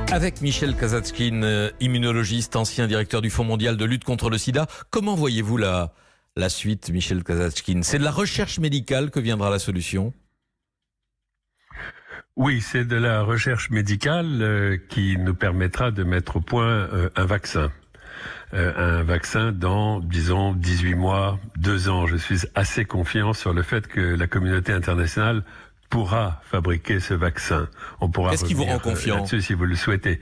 Avec Michel Kazatchkine, immunologiste, ancien directeur du Fonds mondial de lutte contre le sida, comment voyez-vous la suite, Michel Kazatchkine? C'est de la recherche médicale que viendra la solution? Oui, c'est de la recherche médicale qui nous permettra de mettre au point un vaccin. Un vaccin dans, disons, 18 mois, 2 ans. Je suis assez confiant sur le fait que la communauté internationale pourra fabriquer ce vaccin. On pourra Qu'est-ce qui vous rend confiant là-dessus si vous le souhaitez.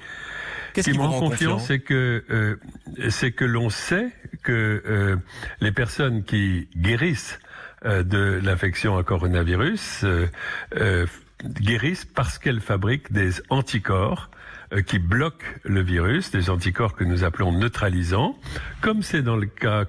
Qu'est-ce qui qui me vous rend rend confiant, c'est que l'on sait que les personnes qui guérissent de l'infection à coronavirus guérissent parce qu'elles fabriquent des anticorps qui bloquent le virus, des anticorps que nous appelons neutralisants, comme c'est le cas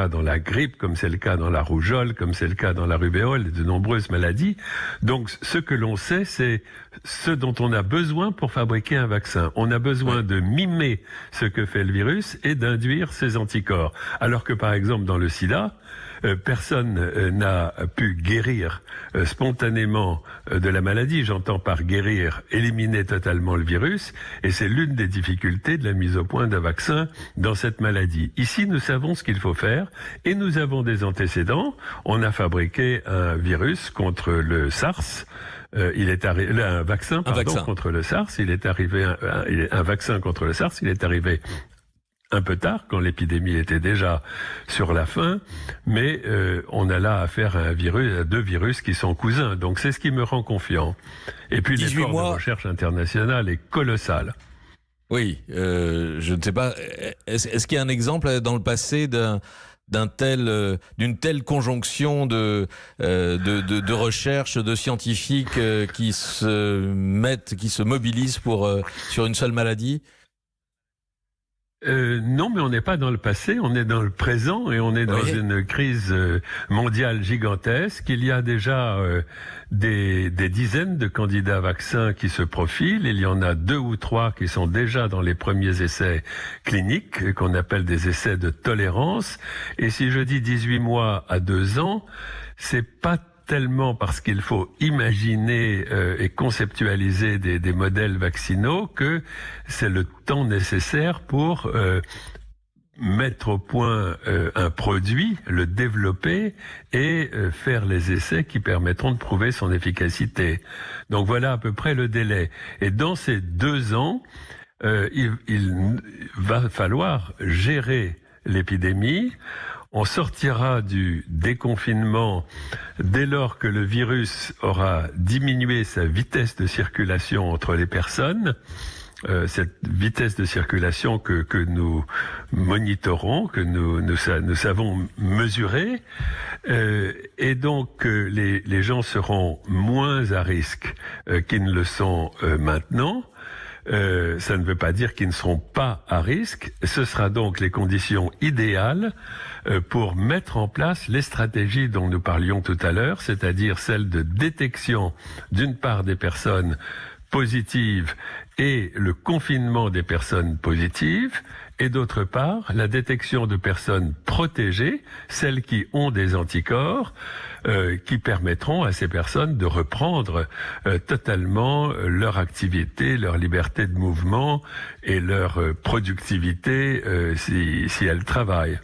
dans la grippe, comme c'est le cas dans la rougeole, comme c'est le cas dans la rubéole et de nombreuses maladies. Donc, ce que l'on sait, c'est ce dont on a besoin pour fabriquer un vaccin. On a besoin de mimer ce que fait le virus et d'induire ces anticorps. Alors que, par exemple, dans le sida, personne n'a pu guérir spontanément de la maladie. J'entends par guérir, éliminer totalement le virus, et c'est l'une des difficultés de la mise au point d'un vaccin dans cette maladie. Ici, nous savons ce qu'il faut faire, et nous avons des antécédents. On a fabriqué un virus contre le SARS. Un vaccin contre le SARS. Il est arrivé un vaccin contre le SARS. Il est arrivé un peu tard, quand l'épidémie était déjà sur la fin, mais on a là affaire à deux virus qui sont cousins. Donc c'est ce qui me rend confiant. Et puis l'effort de recherche internationale est colossal. Oui, je ne sais pas. Est-ce qu'il y a un exemple dans le passé d'une telle conjonction de recherche, de scientifiques qui se mobilisent sur une seule maladie? Non, mais on n'est pas dans le passé, on est dans le présent et on est dans une crise mondiale gigantesque. Il y a déjà des dizaines de candidats vaccins qui se profilent. Il y en a 2 ou 3 qui sont déjà dans les premiers essais cliniques, qu'on appelle des essais de tolérance. Et si je dis 18 mois à 2 ans, c'est pas tellement parce qu'il faut imaginer et conceptualiser des modèles vaccinaux que c'est le temps nécessaire pour mettre au point un produit, le développer et faire les essais qui permettront de prouver son efficacité. Donc voilà à peu près le délai. Et dans ces 2 ans, il va falloir gérer l'épidémie. On sortira du déconfinement dès lors que le virus aura diminué sa vitesse de circulation entre les personnes. Cette vitesse de circulation que nous monitorons, que nous savons mesurer. Et donc les gens seront moins à risque qu'ils ne le sont maintenant. Ça ne veut pas dire qu'ils ne seront pas à risque. Ce sera donc les conditions idéales pour mettre en place les stratégies dont nous parlions tout à l'heure, c'est-à-dire celle de détection d'une part des personnes positives et le confinement des personnes positives, et d'autre part, la détection de personnes protégées, celles qui ont des anticorps, qui permettront à ces personnes de reprendre totalement leur activité, leur liberté de mouvement et leur productivité si elles travaillent.